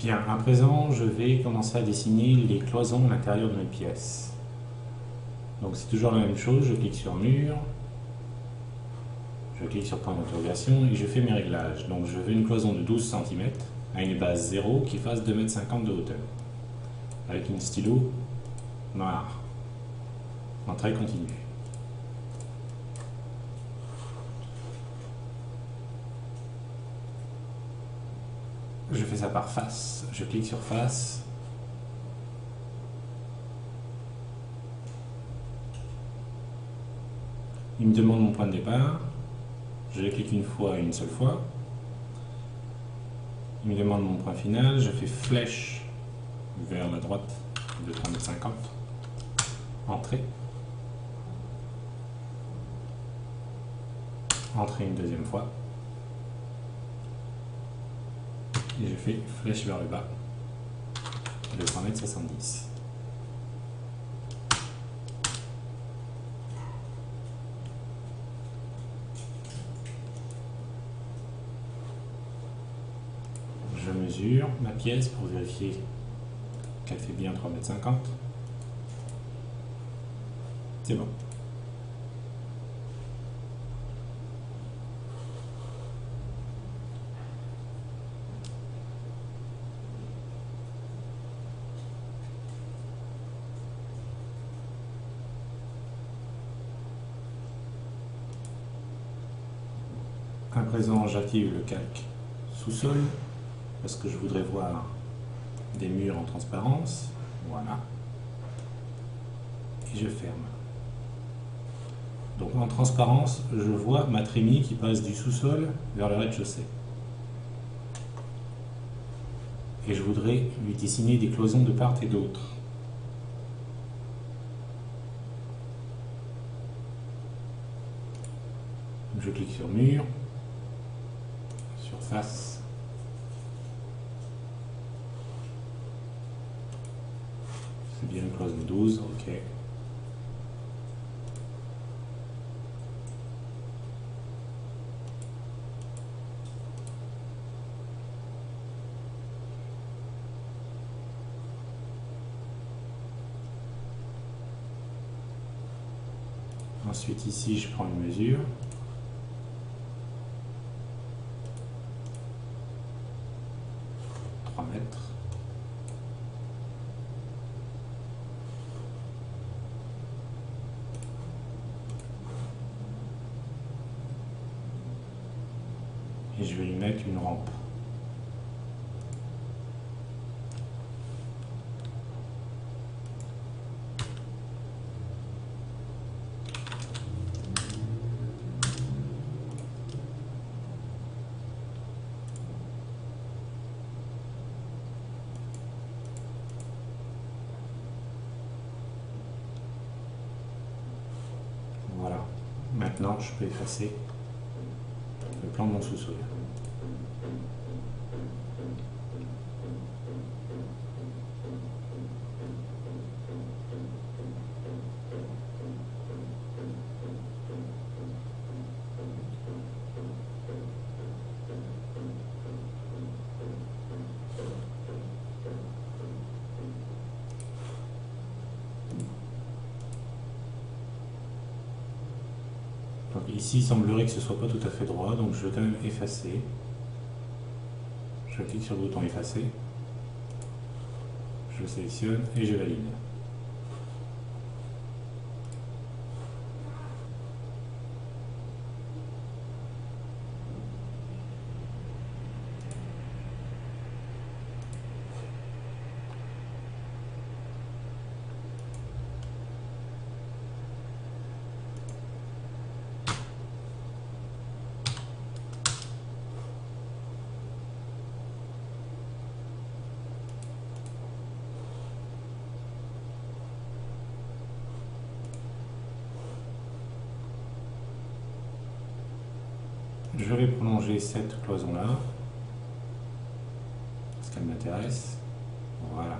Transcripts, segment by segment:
Bien, à présent, je vais commencer à dessiner les cloisons à l'intérieur de mes pièces. Donc c'est toujours la même chose, je clique sur mur, je clique sur point d'interrogation et je fais mes réglages. Donc je veux une cloison de 12 cm à une base 0 qui fasse 2,50 m de hauteur, avec une stylo noire, en trait continu. Je fais ça par face, je clique sur face. Il me demande mon point de départ, je clique une fois et une seule fois. Il me demande mon point final, je fais flèche vers la droite de 3,50 m, entrée. Entrée une deuxième fois. Et je fais flèche vers le bas de 3,70 m. Je mesure ma pièce pour vérifier qu'elle fait bien 3,50 m. C'est bon. À présent, j'active le calque sous-sol parce que je voudrais voir des murs en transparence. Voilà. Et je ferme. Donc en transparence, je vois ma trémie qui passe du sous-sol vers le rez-de-chaussée. Et je voudrais lui dessiner des cloisons de part et d'autre. Je clique sur mur, sur face. C'est bien une cloison 12, ok. Ensuite ici je prends une mesure. Mètres. Et je vais lui mettre une rampe. Voilà. Maintenant, je peux effacer le plan de mon sous-sol. Donc ici, il semblerait que ce ne soit pas tout à fait droit, donc je vais quand même effacer. Je clique sur le bouton effacer. Je sélectionne et je valide. Je vais prolonger cette cloison-là, parce qu'elle m'intéresse. Voilà.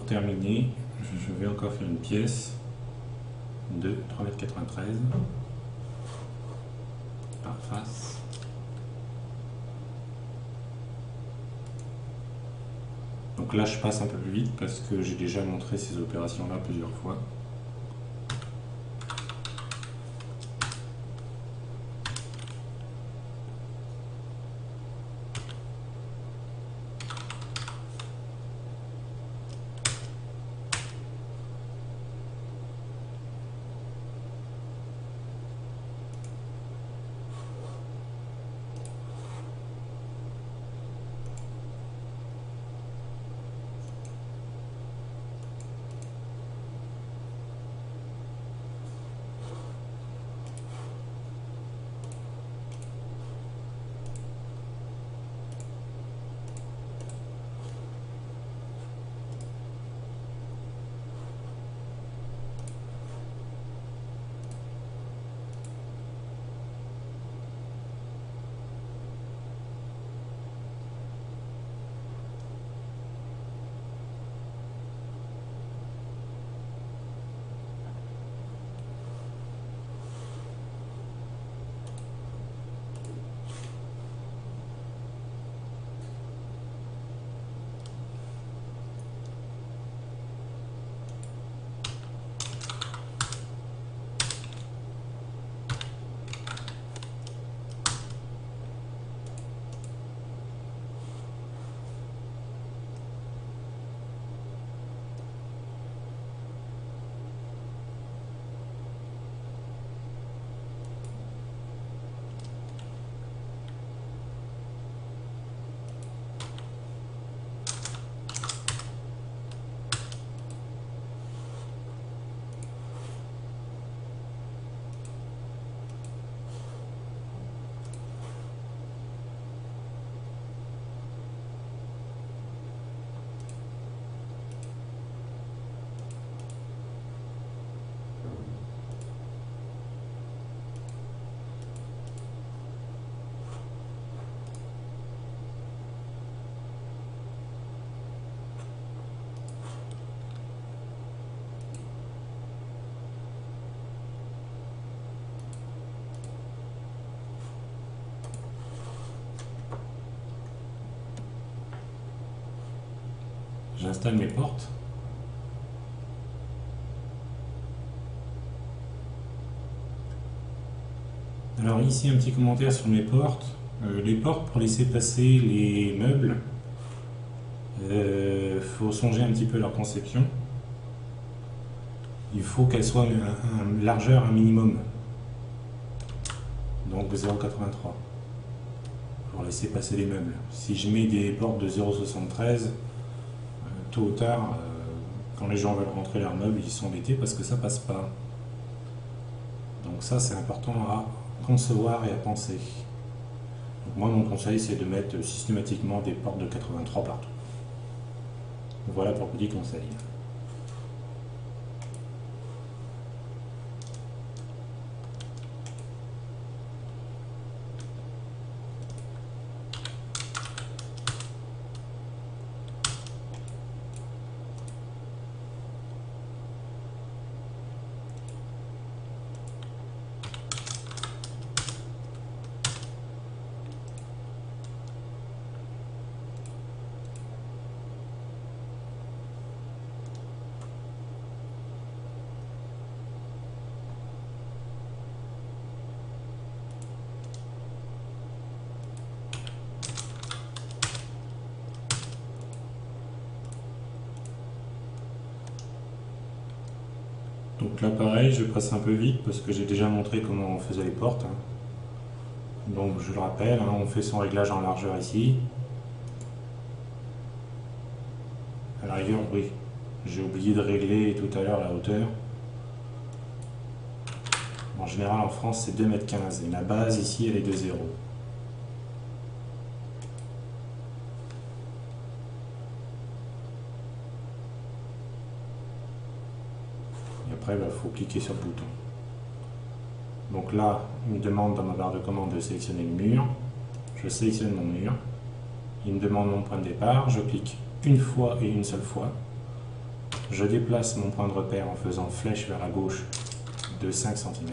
terminer, je vais encore faire une pièce de 3,93 m par face. Donc là je passe un peu plus vite parce que j'ai déjà montré ces opérations là plusieurs fois. J'installe mes portes. Alors ici un petit commentaire sur mes portes. Les portes, pour laisser passer les meubles, faut songer un petit peu à leur conception. Il faut qu'elles soient une largeur un minimum, donc 0,83 pour laisser passer les meubles. Si je mets des portes de 0,73, tôt ou tard, quand les gens veulent rentrer leurs meubles, ils sont embêtés parce que ça passe pas. Donc ça, c'est important à concevoir et à penser. Donc moi, mon conseil, c'est de mettre systématiquement des portes de 83 partout. Voilà pour le petit conseil. Donc là pareil, je passe un peu vite parce que j'ai déjà montré comment on faisait les portes. Donc je le rappelle, on fait son réglage en largeur ici. À la rigueur, oui, j'ai oublié de régler tout à l'heure la hauteur. En général en France c'est 2,15 m et la base ici elle est de 0. Après, il faut cliquer sur le bouton. Donc là, il me demande dans ma barre de commande de sélectionner le mur. Je sélectionne mon mur. Il me demande mon point de départ. Je clique une fois et une seule fois. Je déplace mon point de repère en faisant flèche vers la gauche de 5 cm.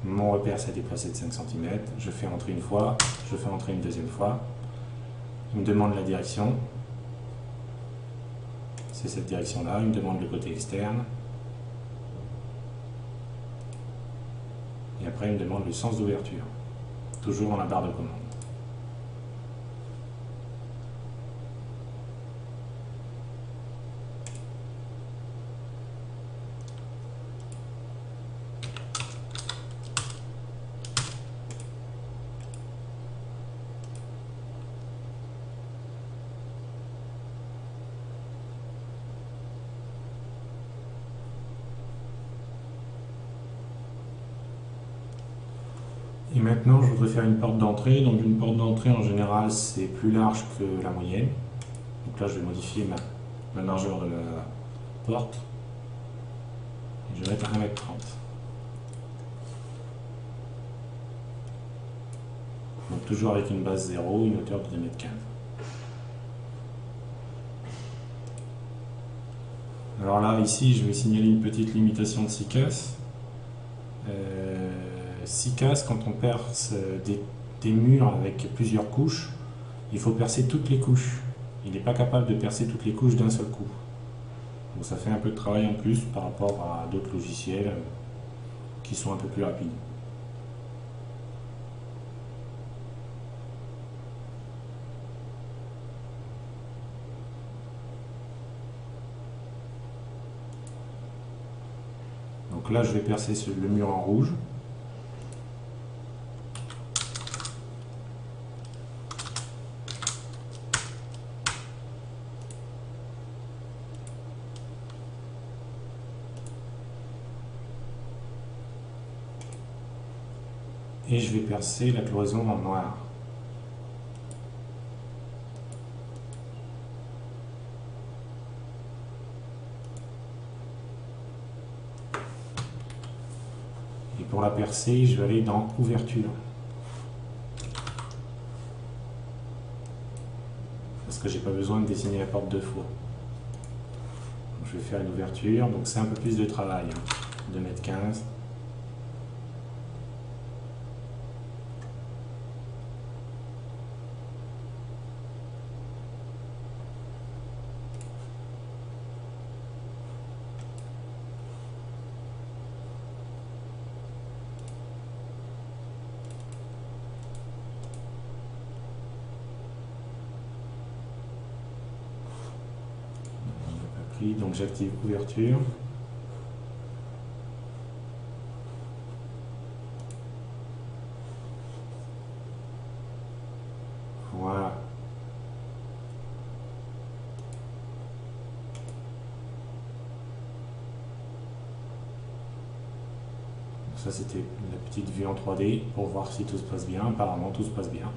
Mon repère s'est déplacé de 5 cm. Je fais entrer une fois, je fais entrer une deuxième fois. Il me demande la direction. C'est cette direction-là. Il me demande le côté externe. Et après, il me demande le sens d'ouverture. Toujours dans la barre de commande. Et maintenant, je voudrais faire une porte d'entrée. Donc une porte d'entrée, en général, c'est plus large que la moyenne. Donc là, je vais modifier la largeur de la porte. Et je vais mettre 1,30 m. Donc toujours avec une base 0, une hauteur de 2,15 m. Alors là, ici, je vais signaler une petite limitation de 6 cases. 6 cases, quand on perce des murs avec plusieurs couches, il faut percer toutes les couches. Il n'est pas capable de percer toutes les couches d'un seul coup. Donc ça fait un peu de travail en plus par rapport à d'autres logiciels qui sont un peu plus rapides. Donc là, je vais percer le mur en rouge. Et je vais percer la cloison en noir. Et pour la percer, je vais aller dans ouverture. Parce que j'ai pas besoin de dessiner la porte deux fois. Donc, je vais faire une ouverture, donc c'est un peu plus de travail, 2,15 m. Donc j'active ouverture. Voilà. Ça c'était la petite vue en 3D pour voir si tout se passe bien. Apparemment tout se passe bien.